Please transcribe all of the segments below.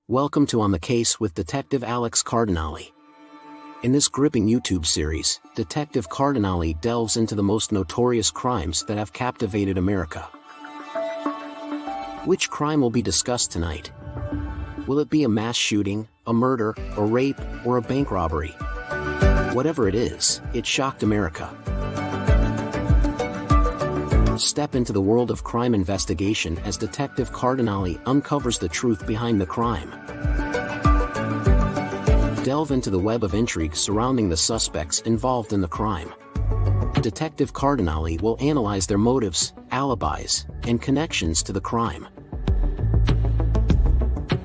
Welcome to On the Case with Detective Alex Cardinale. In this gripping YouTube series, Detective Cardinale delves into the most notorious crimes that have captivated America. Which crime will be discussed tonight? Will it be a mass shooting, a murder, a rape, or a bank robbery? Whatever it is, it shocked America. Step into the world of crime investigation as Detective Cardinale uncovers the truth behind the crime. Delve into the web of intrigue surrounding the suspects involved in the crime. Detective Cardinale will analyze their motives, alibis, and connections to the crime.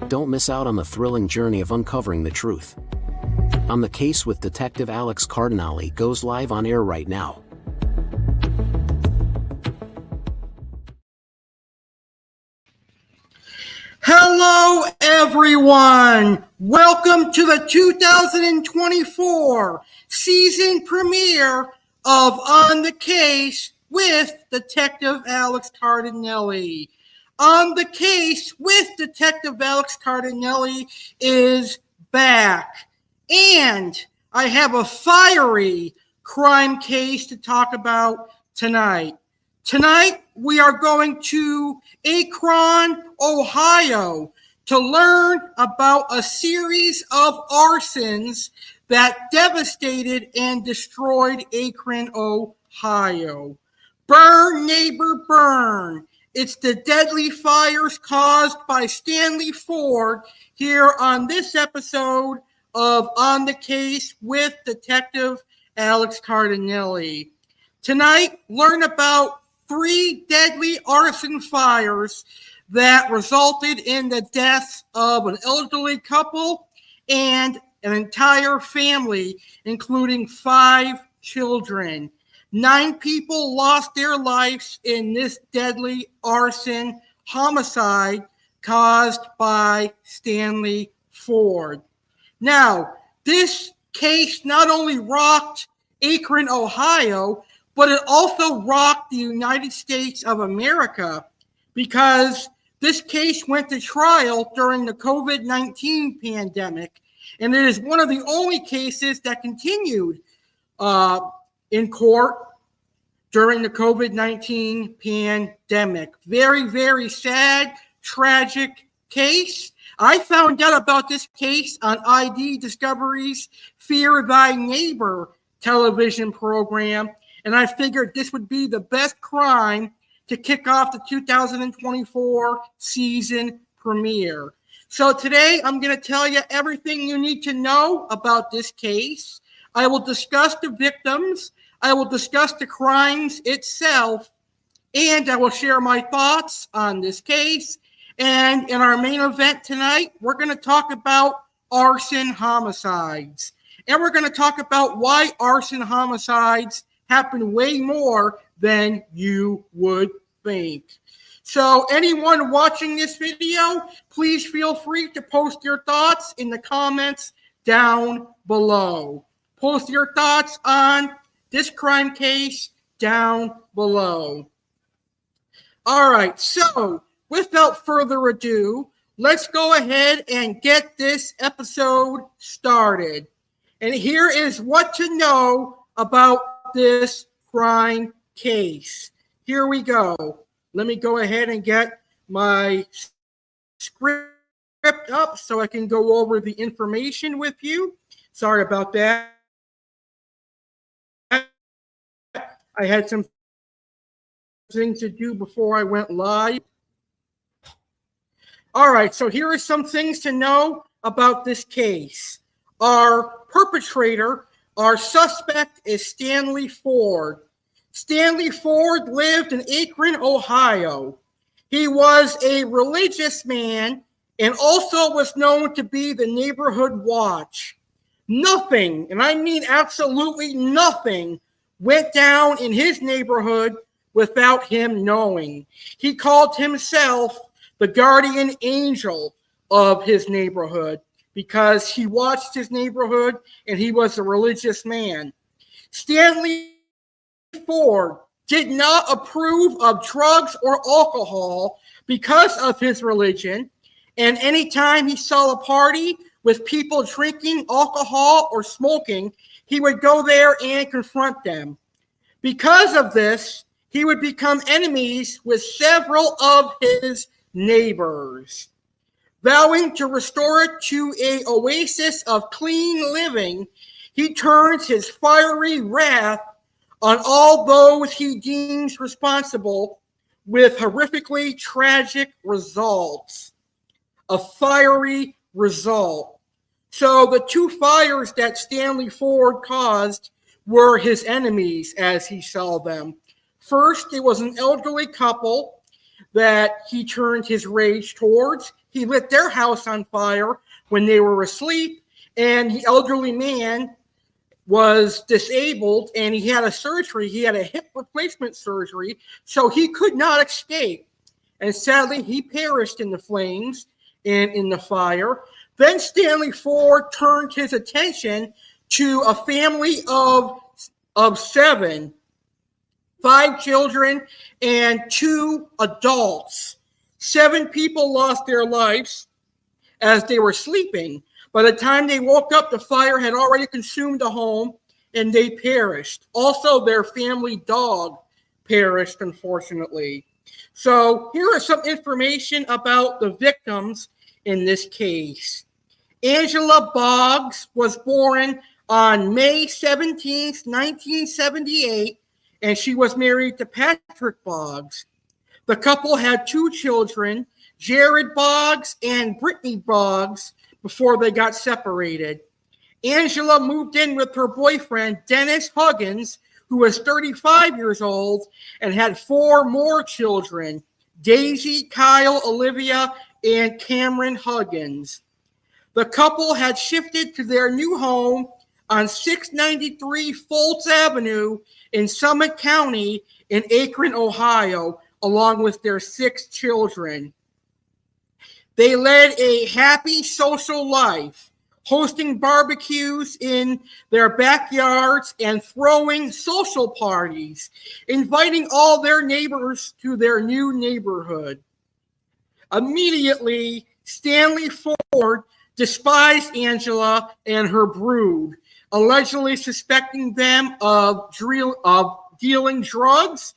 Don't miss out on the thrilling journey of uncovering the truth. On the Case with Detective Alex Cardinale goes live on air right now. Hello, everyone. Welcome to the 2024 season premiere of On the Case with Detective Alex Cardinale. On the Case with Detective Alex Cardinale is back, and I have a fiery crime case to talk about tonight. Tonight, we are going to Akron, Ohio, to learn about a series of arsons that devastated and destroyed Akron, Ohio. Burn, neighbor, burn. It's the deadly fires caused by Stanley Ford here on this episode of On the Case with Detective Alex Cardinale. Tonight, learn about 3 deadly arson fires that resulted in the deaths of an elderly couple and an entire family, including 5 children. 9 people lost their lives in this deadly arson homicide caused by Stanley Ford. Now, this case not only rocked Akron, Ohio, but it also rocked the United States of America because this case went to trial during the COVID-19 pandemic, and it is one of the only cases that continued in court during the COVID-19 pandemic. Very, very sad, tragic case. I found out about this case on ID Discovery's Fear Thy Neighbor television program, and I figured this would be the best crime to kick off the 2024 season premiere. So today I'm going to tell you everything you need to know about this case. I will discuss the victims, I will discuss the crimes itself, and I will share my thoughts on this case. And in our main event tonight, we're going to talk about arson homicides. And we're going to talk about why arson homicides happen way more than you would think. So anyone watching this video, please feel free to post your thoughts in the comments down below. Post your thoughts on this crime case down below. All right, so without further ado, let's go ahead and get this episode started. And here is what to know about this crime case. Here we go. Let me go ahead and get my script up so I can go over the information with you. Sorry about that. I had some things to do before I went live. All right, so here are some things to know about this case. Our perpetrator, our suspect, is Stanley Ford. Stanley Ford lived in Akron, Ohio. He was a religious man and also was known to be the neighborhood watch. Nothing, and I mean absolutely nothing, went down in his neighborhood without him knowing. He called himself the guardian angel of his neighborhood because he watched his neighborhood and he was a religious man. Stanley Ford did not approve of drugs or alcohol because of his religion, And anytime he saw a party with people drinking alcohol or smoking, he would go there and confront them. Because of this, he would become enemies with several of his neighbors. Vowing to restore it to an oasis of clean living, he turns his fiery wrath on all those he deems responsible, with horrifically tragic results. A fiery result. So the two fires that Stanley Ford caused were his enemies as he saw them. First, it was an elderly couple that he turned his rage towards. He lit their house on fire when they were asleep, and the elderly man was disabled and he had a surgery. He had a hip replacement surgery, so he could not escape. And sadly, he perished in the flames and in the fire. Then Stanley Ford turned his attention to a family of 7, 5 children and 2 adults. 7 people lost their lives as they were sleeping. By the time they woke up, the fire had already consumed the home and they perished. Also, their family dog perished, unfortunately. So here are some information about the victims in this case. Angela Boggs was born on May 17th, 1978, and she was married to Patrick Boggs. The couple had 2 children, Jared Boggs and Brittany Boggs, before they got separated. Angela moved in with her boyfriend, Dennis Huggins, who was 35 years old and had 4 more children, Daisy, Kyle, Olivia, and Cameron Huggins. The couple had shifted to their new home on 693 Fultz Avenue in Summit County in Akron, Ohio, along with their 6 children. They led a happy social life, hosting barbecues in their backyards and throwing social parties, inviting all their neighbors to their new neighborhood. Immediately, Stanley Ford despised Angela and her brood, allegedly suspecting them of dealing drugs,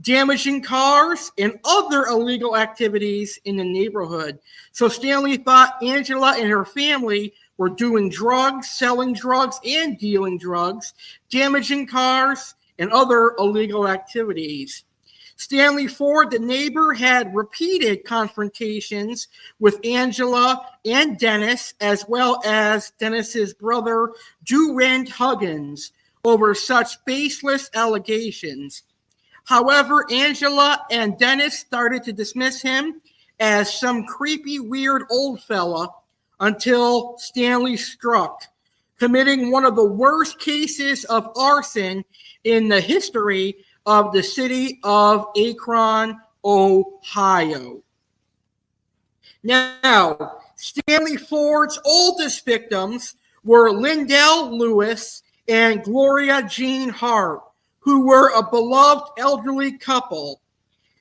damaging cars, and other illegal activities in the neighborhood. So Stanley thought Angela and her family were doing drugs, selling drugs, and dealing drugs, damaging cars, and other illegal activities. Stanley Ford, the neighbor, had repeated confrontations with Angela and Dennis, as well as Dennis's brother, Durand Huggins, over such baseless allegations. However, Angela and Dennis started to dismiss him as some creepy, weird old fella until Stanley struck, committing one of the worst cases of arson in the history of the city of Akron, Ohio. Now, Stanley Ford's oldest victims were Lindell Lewis and Gloria Jean Hart, who were a beloved elderly couple.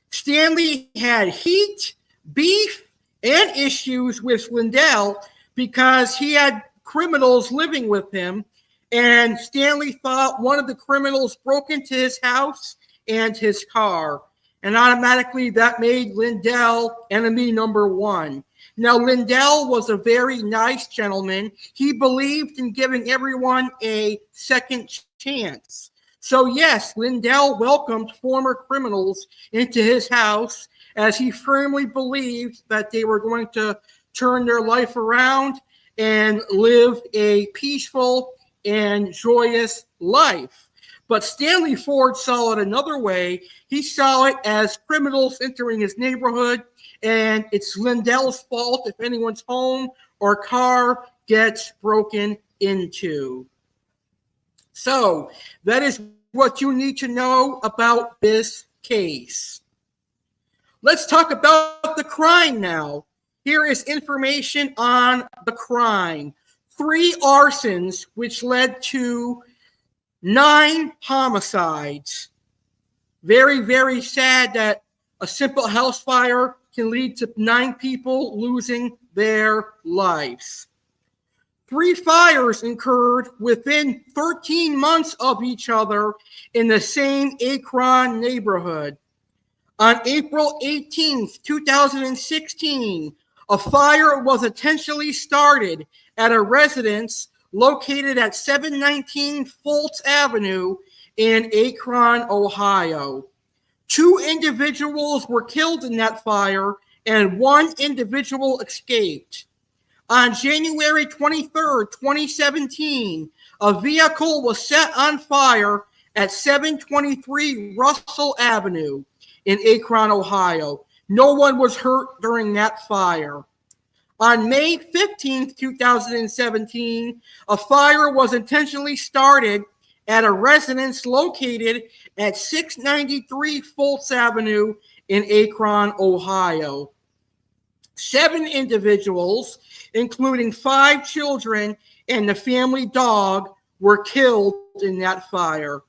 Stanley had heat, beef, and issues with Lindell because he had criminals living with him, and Stanley thought one of the criminals broke into his house and his car, and automatically that made Lindell enemy number 1. Now, Lindell was a very nice gentleman. He believed in giving everyone a second chance. So yes, Lindell welcomed former criminals into his house as he firmly believed that they were going to turn their life around and live a peaceful and joyous life. But Stanley Ford saw it another way. He saw it as criminals entering his neighborhood, and it's Lindell's fault if anyone's home or car gets broken into. So that is what you need to know about this case. Let's talk about the crime now. Here is information on the crime. 3 arsons, which led to 9 homicides. Very, very sad that a simple house fire can lead to 9 people losing their lives. 3 fires occurred within 13 months of each other in the same Akron neighborhood. On April 18, 2016, a fire was intentionally started at a residence located at 719 Fultz Avenue in Akron, Ohio. 2 individuals were killed in that fire, and 1 individual escaped. On January 23, 2017, a vehicle was set on fire at 723 Russell Avenue in Akron, Ohio. No one was hurt during that fire. On May 15, 2017, a fire was intentionally started at a residence located at 693 Fultz Avenue in Akron, Ohio. 7 individuals, including 5 children and the family dog, were killed in that fire.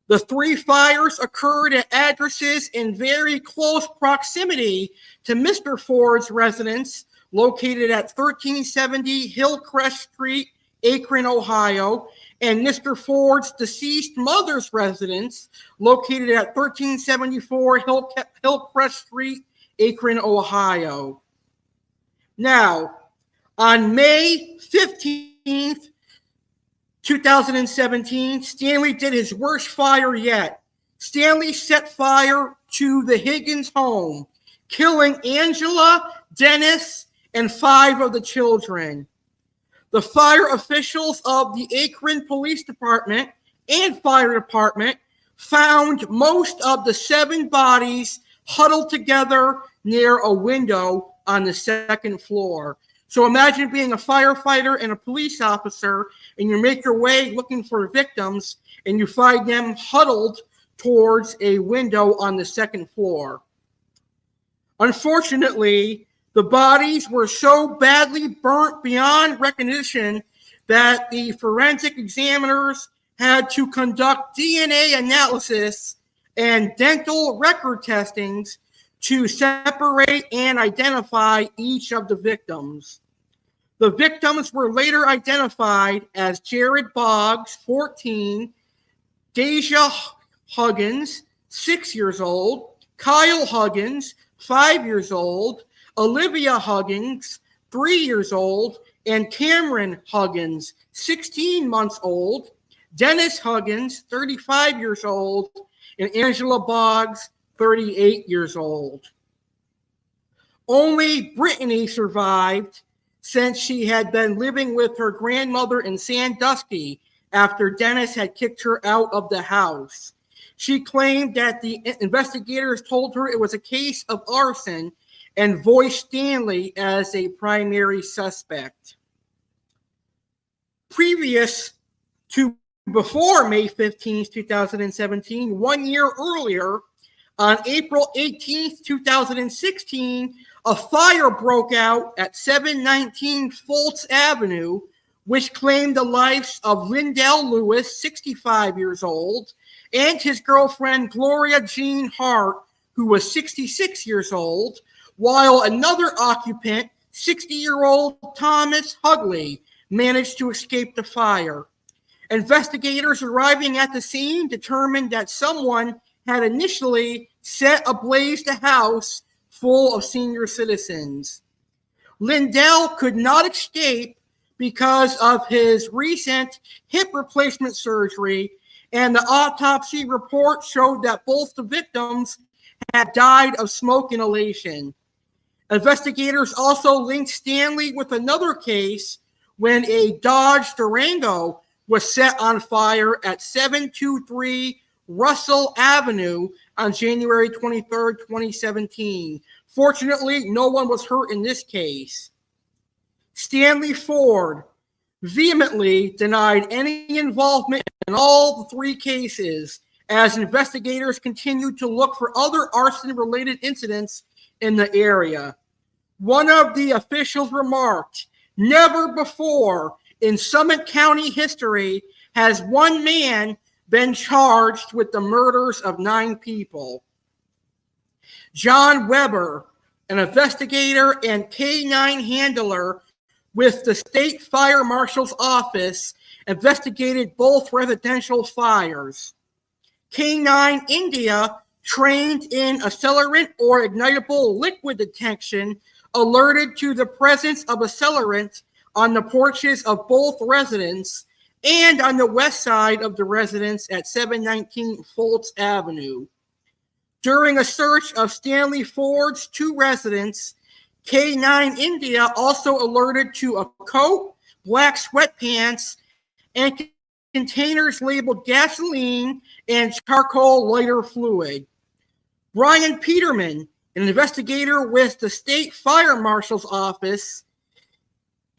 The 3 fires occurred at addresses in very close proximity to Mr. Ford's residence, located at 1370 Hillcrest Street, Akron, Ohio, and Mr. Ford's deceased mother's residence, located at 1374 Hillcrest Street, Akron, Ohio. Now, on May 15th, 2017, Stanley did his worst fire yet. Stanley set fire to the Higgins home, killing Angela, Dennis, and 5 of the children. The fire officials of the Akron Police Department and Fire Department found most of the 7 bodies huddled together near a window on the 2nd floor. So imagine being a firefighter and a police officer, and you make your way looking for victims, and you find them huddled towards a window on the 2nd floor. Unfortunately, the bodies were so badly burnt beyond recognition that the forensic examiners had to conduct DNA analysis and dental record testings to separate and identify each of the victims. The victims were later identified as Jared Boggs, 14, Deja Huggins, 6 years old, Kyle Huggins, 5 years old, Olivia Huggins, 3 years old, and Cameron Huggins, 16 months old, Dennis Huggins, 35 years old, and Angela Boggs, 38 years old. Only Brittany survived, since she had been living with her grandmother in Sandusky after Dennis had kicked her out of the house. She claimed that the investigators told her it was a case of arson and voiced Stanley as a primary suspect. Previous to before May 15, 2017, 1 year earlier, on April 18, 2016, a fire broke out at 719 Fultz Avenue, which claimed the lives of Lindell Lewis, 65 years old, and his girlfriend Gloria Jean Hart, who was 66 years old, while another occupant, 60-year-old Thomas Hugley, managed to escape the fire. Investigators arriving at the scene determined that someone had initially set ablaze the house full of senior citizens. Lindell could not escape because of his recent hip replacement surgery, and the autopsy report showed that both the victims had died of smoke inhalation. Investigators also linked Stanley with another case when a Dodge Durango was set on fire at 723 Russell Avenue on January 23, 2017. Fortunately, no one was hurt in this case. Stanley Ford vehemently denied any involvement in all the 3 cases as investigators continued to look for other arson-related incidents in the area. One of the officials remarked, "Never before in Summit County history has one man been charged with the murders of 9 people." John Weber, an investigator and K-9 handler with the State Fire Marshal's Office, investigated both residential fires. K-9 India, trained in accelerant or ignitable liquid detection, alerted to the presence of accelerant on the porches of both residents and on the west side of the residence at 719 Fultz Avenue. During a search of Stanley Ford's two residences, K-9 India also alerted to a coat, black sweatpants, and containers labeled gasoline and charcoal lighter fluid. Brian Peterman, an investigator with the State Fire Marshal's Office,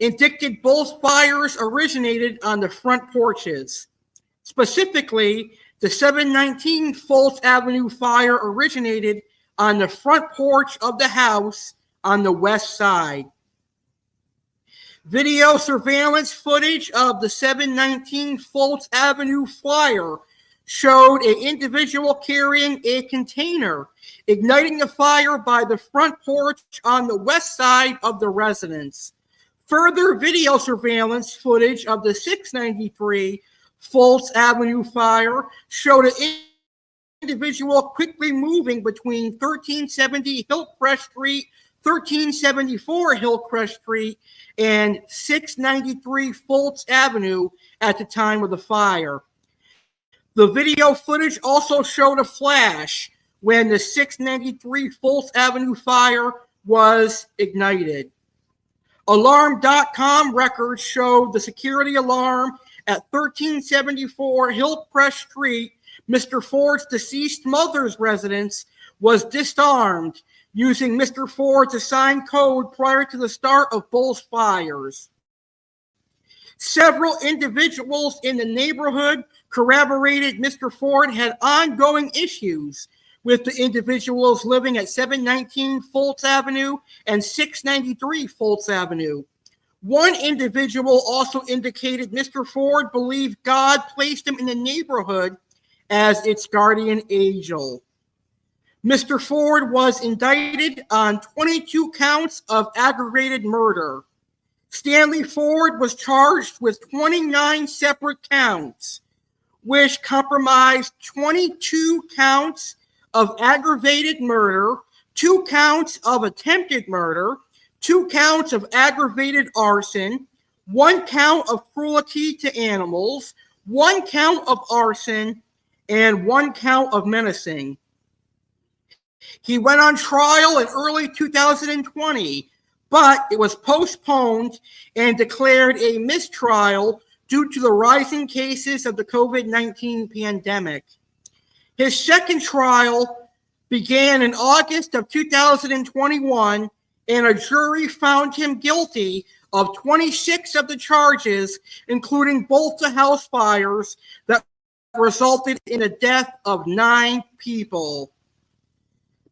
indicted both fires originated on the front porches. Specifically, the 719 Fultz Avenue fire originated on the front porch of the house on the west side. Video surveillance footage of the 719 Fultz Avenue fire showed an individual carrying a container, igniting the fire by the front porch on the west side of the residence. Further video surveillance footage of the 693 Fultz Avenue fire showed an individual quickly moving between 1370 Hillcrest Street, 1374 Hillcrest Street, and 693 Fultz Avenue at the time of the fire. The video footage also showed a flash when the 693 Fultz Avenue fire was ignited. Alarm.com records showed the security alarm at 1374 Hillcrest Street, Mr. Ford's deceased mother's residence, was disarmed using Mr. Ford's assigned code prior to the start of both fires. Several individuals in the neighborhood corroborated Mr. Ford had ongoing issues with the individuals living at 719 Fultz Avenue and 693 Fultz Avenue. One individual also indicated Mr. Ford believed God placed him in the neighborhood as its guardian angel. Mr. Ford was indicted on 22 counts of aggravated murder. Stanley Ford was charged with 29 separate counts, which comprised 22 counts of aggravated murder, 2 counts of attempted murder, 2 counts of aggravated arson, 1 count of cruelty to animals, 1 count of arson, and 1 count of menacing. He went on trial in early 2020, but it was postponed and declared a mistrial due to the rising cases of the COVID-19 pandemic. His second trial began in August of 2021, and a jury found him guilty of 26 of the charges, including both the house fires that resulted in the death of 9 people.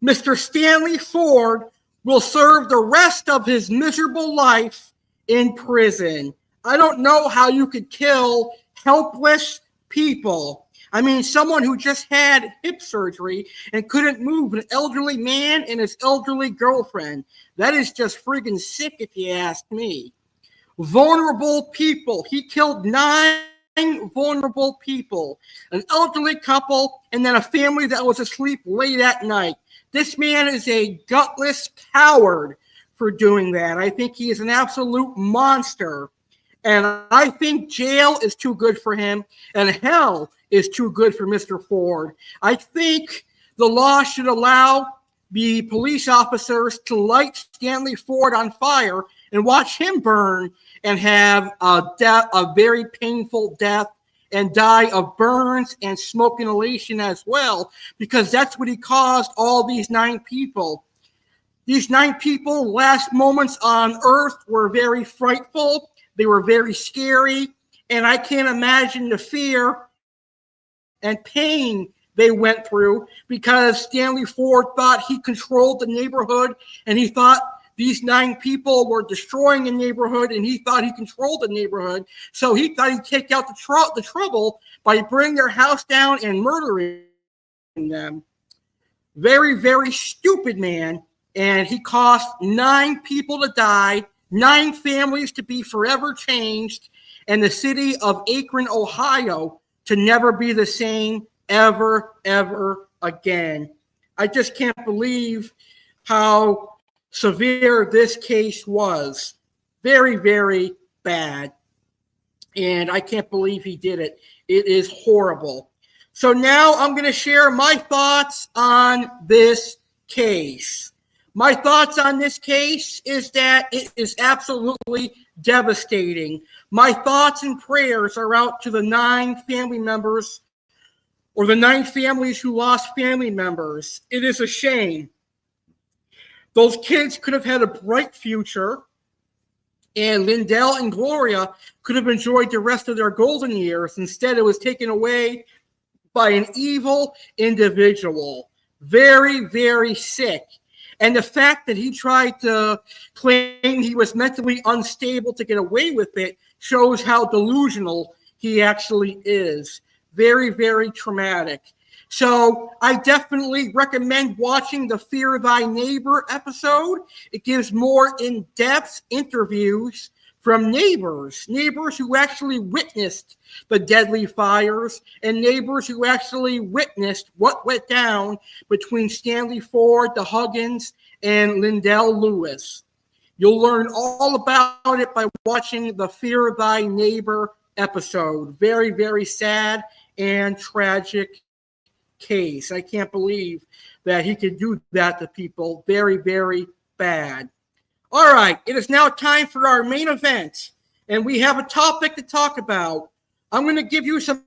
Mr. Stanley Ford will serve the rest of his miserable life in prison. I don't know how you could kill helpless people. I mean, someone who just had hip surgery and couldn't move, an elderly man and his elderly girlfriend. That is just friggin' sick if you ask me. Vulnerable people. He killed 9 vulnerable people, an elderly couple, and then a family that was asleep late at night. This man is a gutless coward for doing that. I think he is an absolute monster. And I think jail is too good for him, and hell is too good for Mr. Ford. I think the law should allow the police officers to light Stanley Ford on fire and watch him burn and have a very painful death and die of burns and smoke inhalation as well, because that's what he caused all these 9 people. These 9 people, last moments on earth were very frightful. They were very scary, and I can't imagine the fear and pain they went through because Stanley Ford thought he controlled the neighborhood, and he thought these 9 people were destroying the neighborhood, and he thought he controlled the neighborhood. So he thought he'd take out the trouble by bringing their house down and murdering them. Very, very stupid man. and he caused 9 people to die, 9 families to be forever changed, and the city of Akron, Ohio, to never be the same ever again. I just can't believe how severe this case was. Very bad. And I can't believe he did it. It is horrible. So now I'm going to share my thoughts on this case. My thoughts on this case is that it is absolutely devastating. My thoughts and prayers are out to the 9 family members, or the 9 families who lost family members. It is a shame. Those kids could have had a bright future, and Lindell and Gloria could have enjoyed the rest of their golden years. Instead, it was taken away by an evil individual. Very sick. And the fact that he tried to claim he was mentally unstable to get away with it shows how delusional he actually is. Very traumatic. So I definitely recommend watching the Fear Thy Neighbor episode. It gives more in-depth interviews from neighbors who actually witnessed the deadly fires, and neighbors who actually witnessed what went down between Stanley Ford, the Huggins, and Lindell Lewis. You'll learn all about it by watching the Fear Thy Neighbor episode. Very sad and tragic case. I can't believe that he could do that to people. Very bad. All right, it is now time for our main event, and we have a topic to talk about. I'm going to give you some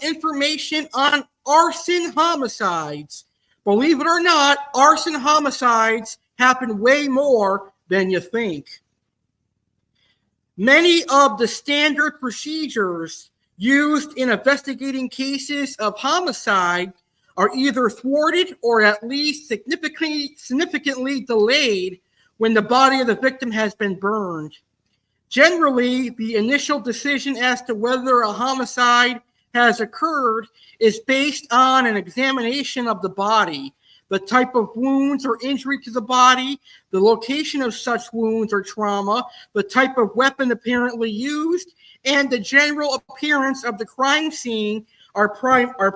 information on arson homicides. Believe it or not, arson homicides happen way more than you think. Many of the standard procedures used in investigating cases of homicide are either thwarted or at least significantly delayed when the body of the victim has been burned. Generally, the initial decision as to whether a homicide has occurred is based on an examination of the body, the type of wounds or injury to the body, the location of such wounds or trauma, the type of weapon apparently used, and the general appearance of the crime scene are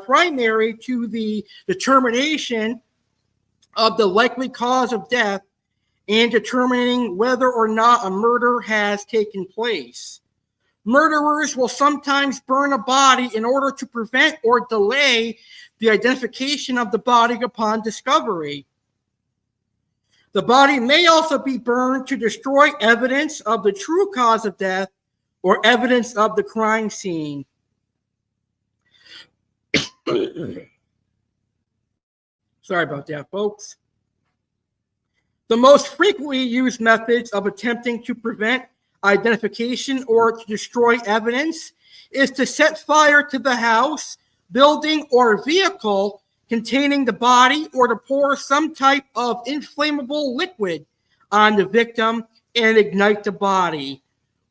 primary to the determination of the likely cause of death and determining whether or not a murder has taken place. Murderers will sometimes burn a body in order to prevent or delay the identification of the body upon discovery. The body may also be burned to destroy evidence of the true cause of death or evidence of the crime scene. Sorry about that, folks. The most frequently used methods of attempting to prevent identification or to destroy evidence is to set fire to the house, building, or vehicle containing the body, or to pour some type of inflammable liquid on the victim and ignite the body.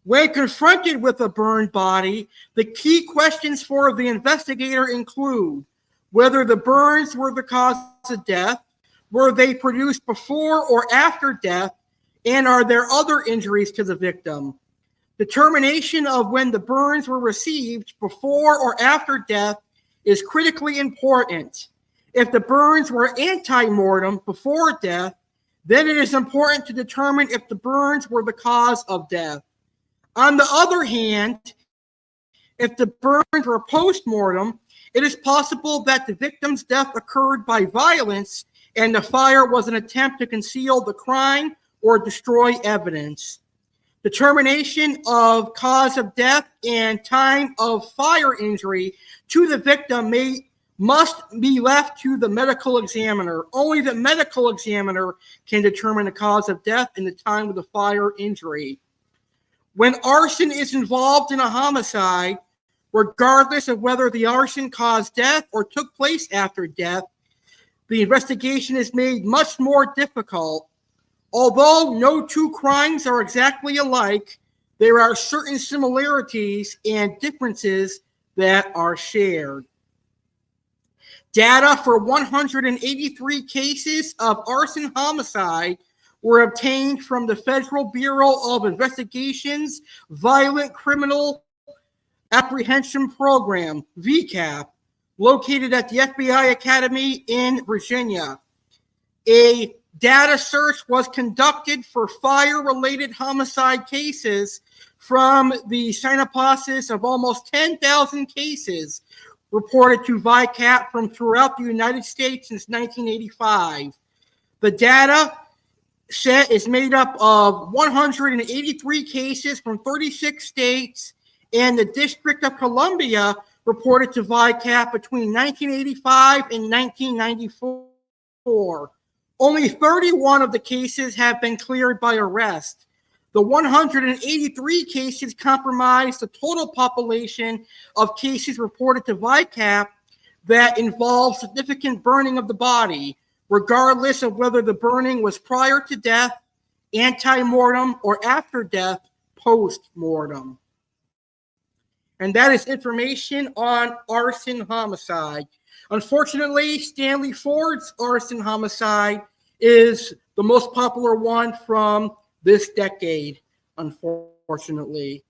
When confronted with a burned body, the key questions for the investigator include whether the burns were the cause of death, were they produced before or after death, and are there other injuries to the victim? Determination of when the burns were received before or after death is critically important. If the burns were ante-mortem before death, then it is important to determine if the burns were the cause of death. On the other hand, if the burns were post-mortem, it is possible that the victim's death occurred by violence and the fire was an attempt to conceal the crime or destroy evidence. Determination of cause of death and time of fire injury to the victim must be left to the medical examiner. Only the medical examiner can determine the cause of death and the time of the fire injury. When arson is involved in a homicide, regardless of whether the arson caused death or took place after death, the investigation is made much more difficult. Although no two crimes are exactly alike, there are certain similarities and differences that are shared. Data for 183 cases of arson homicide were obtained from the Federal Bureau of Investigation's Violent Criminal Apprehension Program, VCAP, located at the FBI Academy in Virginia. A data search was conducted for fire-related homicide cases from the synopsis of almost 10,000 cases reported to VICAP from throughout the United States since 1985. The data set is made up of 183 cases from 36 states and the District of Columbia reported to VICAP between 1985 and 1994. Only 31 of the cases have been cleared by arrest. The 183 cases comprise the total population of cases reported to VICAP that involve significant burning of the body, regardless of whether the burning was prior to death, ante-mortem, or after death, post-mortem. And that is information on arson homicide. Unfortunately, Stanley Ford's arson homicide is the most popular one from this decade, unfortunately.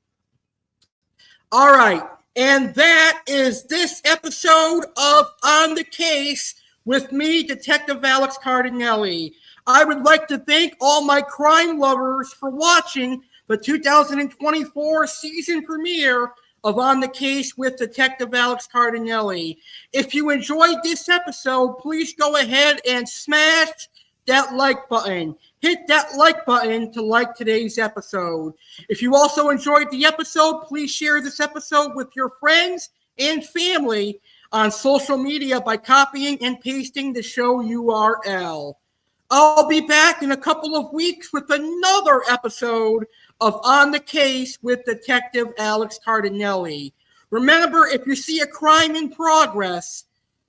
All right, and that is this episode of On the Case with me, Detective Alex Cardinale. I would like to thank all my crime lovers for watching the 2024 season premiere of On the Case with Detective Alex Cardinale. If you enjoyed this episode, please go ahead and smash that like button. Hit that like button to like today's episode. If you also enjoyed the episode, please share this episode with your friends and family on social media by copying and pasting the show URL. I'll be back in a couple of weeks with another episode of On the Case with Detective Alex Cardinale. Remember, if you see a crime in progress,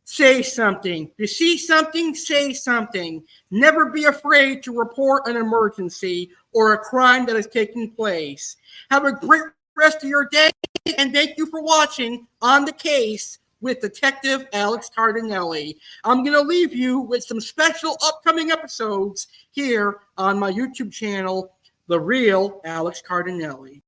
say something. If you see something, say something. Never be afraid to report an emergency or a crime that is taking place. Have a great rest of your day, and thank you for watching On the Case with Detective Alex Cardinale. I'm going to leave you with some special upcoming episodes here on my YouTube channel, The Real Alex Cardinale.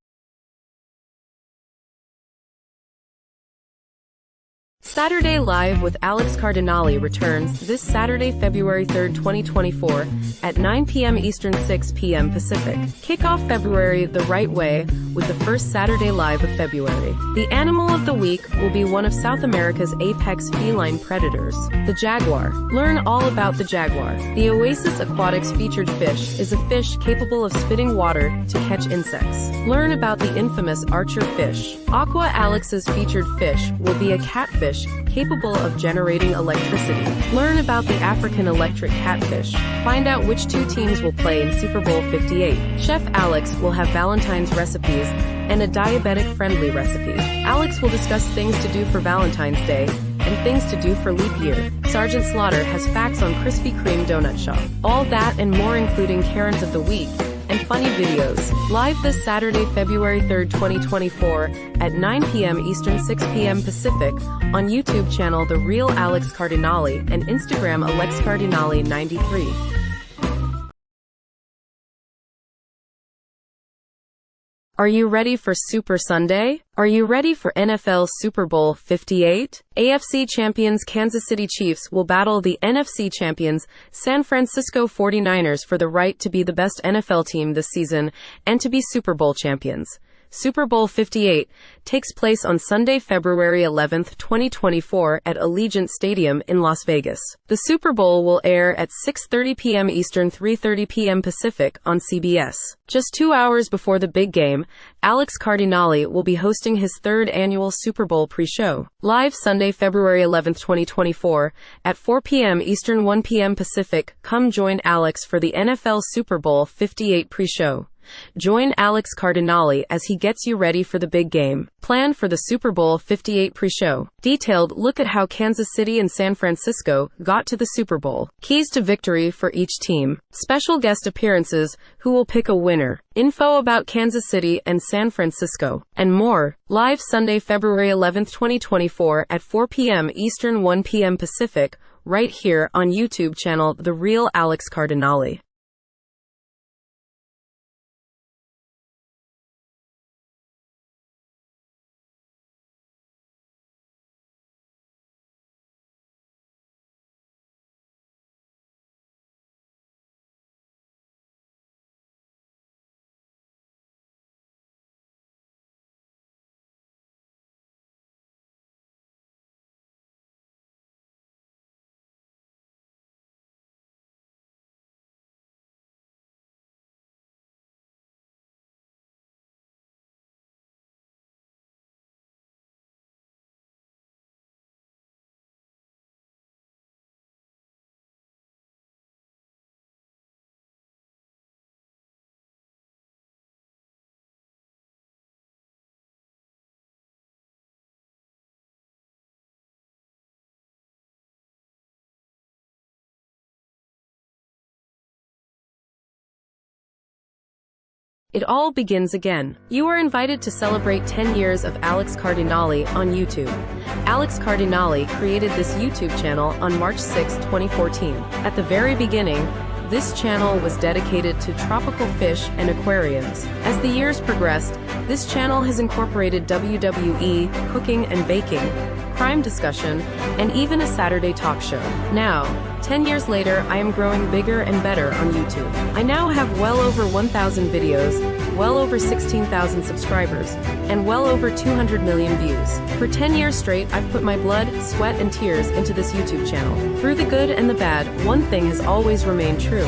Saturday Live with Alex Cardinale returns this Saturday, February 3rd, 2024 at 9 p.m. Eastern, 6 p.m. Pacific. Kick off February the right way with the first Saturday Live of February. The animal of the week will be one of South America's apex feline predators, the jaguar. Learn all about the jaguar. The Oasis Aquatics featured fish is a fish capable of spitting water to catch insects. Learn about the infamous archer fish. Aqua Alex's featured fish will be a catfish capable of generating electricity. Learn about the African electric catfish. Find out which two teams will play in Super Bowl 58. Chef Alex will have Valentine's recipes and a diabetic-friendly recipe. Alex will discuss things to do for Valentine's Day and things to do for leap year. Sergeant Slaughter has facts on Krispy Kreme Donut Shop. All that and more, including Karens of the Week and funny videos. Live this Saturday, February 3rd, 2024 at 9 p.m. Eastern, 6 p.m. Pacific on YouTube channel The Real Alex Cardinale and Instagram Alex Cardinale 93. Are you ready for Super Sunday? Are you ready for NFL Super Bowl 58? AFC champions Kansas City Chiefs will battle the NFC champions San Francisco 49ers for the right to be the best NFL team this season and to be Super Bowl champions. Super Bowl 58 takes place on Sunday, February 11th, 2024 at Allegiant Stadium in Las Vegas. The Super Bowl will air at 6:30 p.m. Eastern, 3:30 p.m. Pacific on CBS. Just 2 hours before the big game, Alex Cardinale will be hosting his third annual Super Bowl pre-show. Live Sunday, February 11th, 2024 at 4 p.m. Eastern, 1 p.m. Pacific. Come join Alex for the NFL Super Bowl 58 pre-show. Join Alex Cardinale as he gets you ready for the big game. Plan for the Super Bowl 58 pre-show. Detailed look at how Kansas City and San Francisco got to the Super Bowl. Keys to victory for each team. Special guest appearances, who will pick a winner. Info about Kansas City and San Francisco. And more. Live Sunday, February 11th, 2024 at 4 p.m. Eastern, 1 p.m. Pacific, right here on YouTube channel The Real Alex Cardinale. It all begins again. You are invited to celebrate 10 years of Alex Cardinale on YouTube. Alex Cardinale created this YouTube channel on March 6, 2014. At the very beginning, this channel was dedicated to tropical fish and aquariums. As the years progressed, this channel has incorporated WWE, cooking and baking, crime discussion, and even a Saturday talk show. Now, 10 years later, I am growing bigger and better on YouTube. I now have well over 1,000 videos, well over 16,000 subscribers, and well over 200 million views. For 10 years straight, I've put my blood, sweat, and tears into this YouTube channel. Through the good and the bad, one thing has always remained true.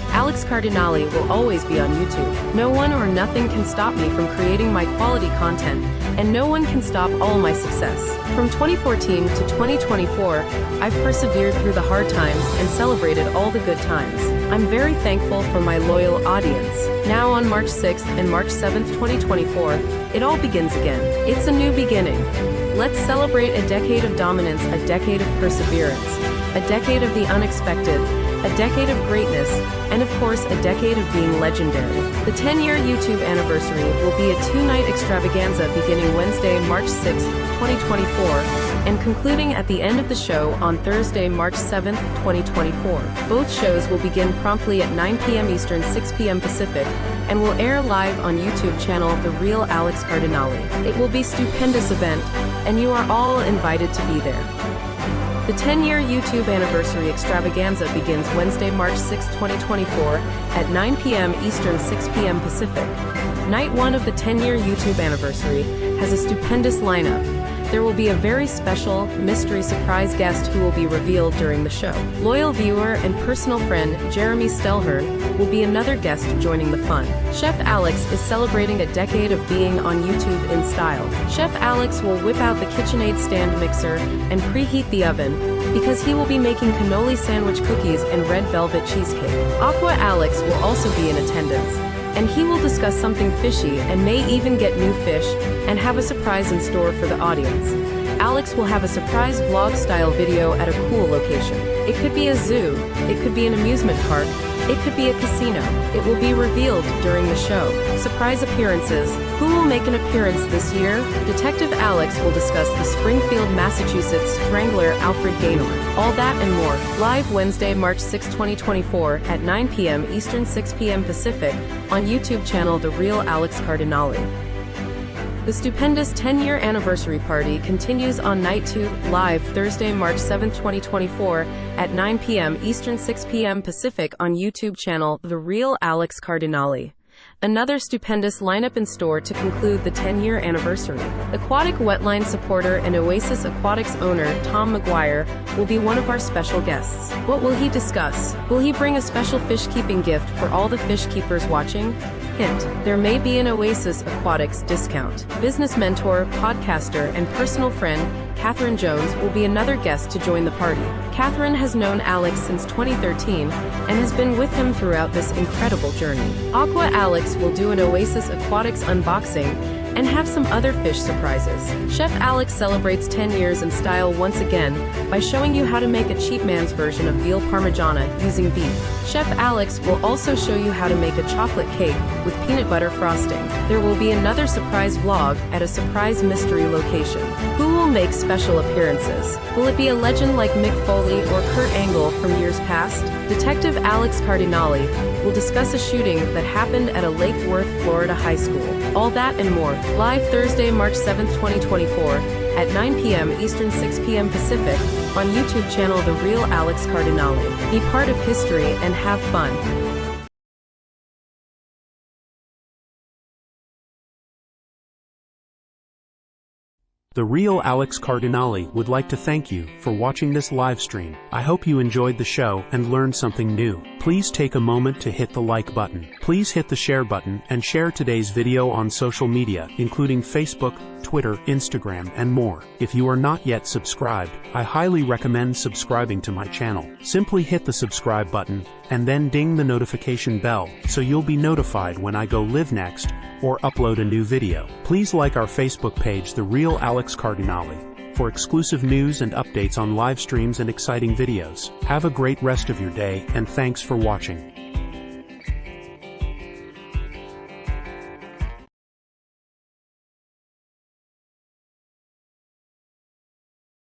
Alex Cardinale will always be on YouTube. No one or nothing can stop me from creating my quality content, and no one can stop all my success. From 2014 to 2024, I've persevered through the hard times and celebrated all the good times. I'm very thankful for my loyal audience. Now on March 6th and March 7th, 2024, it all begins again. It's a new beginning. Let's celebrate a decade of dominance, a decade of perseverance, a decade of the unexpected, a decade of greatness, and of course a decade of being legendary. The 10-year YouTube anniversary will be a 2-night extravaganza beginning Wednesday, March 6, 2024, and concluding at the end of the show on Thursday, March 7, 2024. Both shows will begin promptly at 9 p.m. Eastern, 6 p.m. Pacific, and will air live on YouTube channel The Real Alex Cardinale. It will be a stupendous event, and you are all invited to be there. The 10-year YouTube anniversary extravaganza begins Wednesday, March 6, 2024 at 9 p.m. Eastern, 6 p.m. Pacific. Night 1 of the 10-year YouTube anniversary has a stupendous lineup. There will be a very special, mystery surprise guest who will be revealed during the show. Loyal viewer and personal friend Jeremy Stelhern will be another guest joining the fun. Chef Alex is celebrating a decade of being on YouTube in style. Chef Alex will whip out the KitchenAid stand mixer and preheat the oven, because he will be making cannoli sandwich cookies and red velvet cheesecake. Aqua Alex will also be in attendance, and he will discuss something fishy and may even get new fish and have a surprise in store for the audience. Alex will have a surprise vlog-style video at a cool location. It could be a zoo, it could be an amusement park, it could be a casino. It will be revealed during the show. Surprise appearances. Who will make an appearance this year? Detective Alex will discuss the Springfield, Massachusetts strangler Alfred Gaynor. All that and more. Live Wednesday, March 6, 2024 at 9 p.m. Eastern, 6 p.m. Pacific on YouTube channel The Real Alex Cardinale. The stupendous 10-year anniversary party continues on Night 2, live Thursday, March 7, 2024, at 9 p.m. Eastern, 6 p.m. Pacific on YouTube channel The Real Alex Cardinale. Another stupendous lineup in store to conclude the 10-year anniversary. Aquatic Wetline supporter and Oasis Aquatics owner Tom McGuire will be one of our special guests. What will he discuss? Will he bring a special fish keeping gift for all the fish keepers watching? Hint, there may be an Oasis Aquatics discount. Business mentor, podcaster, and personal friend, Catherine Jones, will be another guest to join the party. Catherine has known Alex since 2013 and has been with him throughout this incredible journey. Aqua Alex will do an Oasis Aquatics unboxing and have some other fish surprises. Chef Alex celebrates 10 years in style once again by showing you how to make a cheap man's version of veal parmigiana using beef. Chef Alex will also show you how to make a chocolate cake with peanut butter frosting. There will be another surprise vlog at a surprise mystery location. Who will make special appearances? Will it be a legend like Mick Foley or Kurt Angle from years past? Detective Alex Cardinale will discuss a shooting that happened at a Lake Worth, Florida high school. All that and more, live Thursday, March 7th, 2024, at 9 p.m. Eastern, 6 p.m. Pacific, on YouTube channel The Real Alex Cardinale. Be part of history and have fun. The Real Alex Cardinale would like to thank you for watching this live stream. I hope you enjoyed the show and learned something new. Please take a moment to hit the like button. Please hit the share button and share today's video on social media, including Facebook, Twitter, Instagram, and more. If you are not yet subscribed, I highly recommend subscribing to my channel. Simply hit the subscribe button and then ding the notification bell so you'll be notified when I go live next or upload a new video. Please like our Facebook page, The Real Alex Cardinale, for exclusive news and updates on live streams and exciting videos. Have a great rest of your day, and thanks for watching.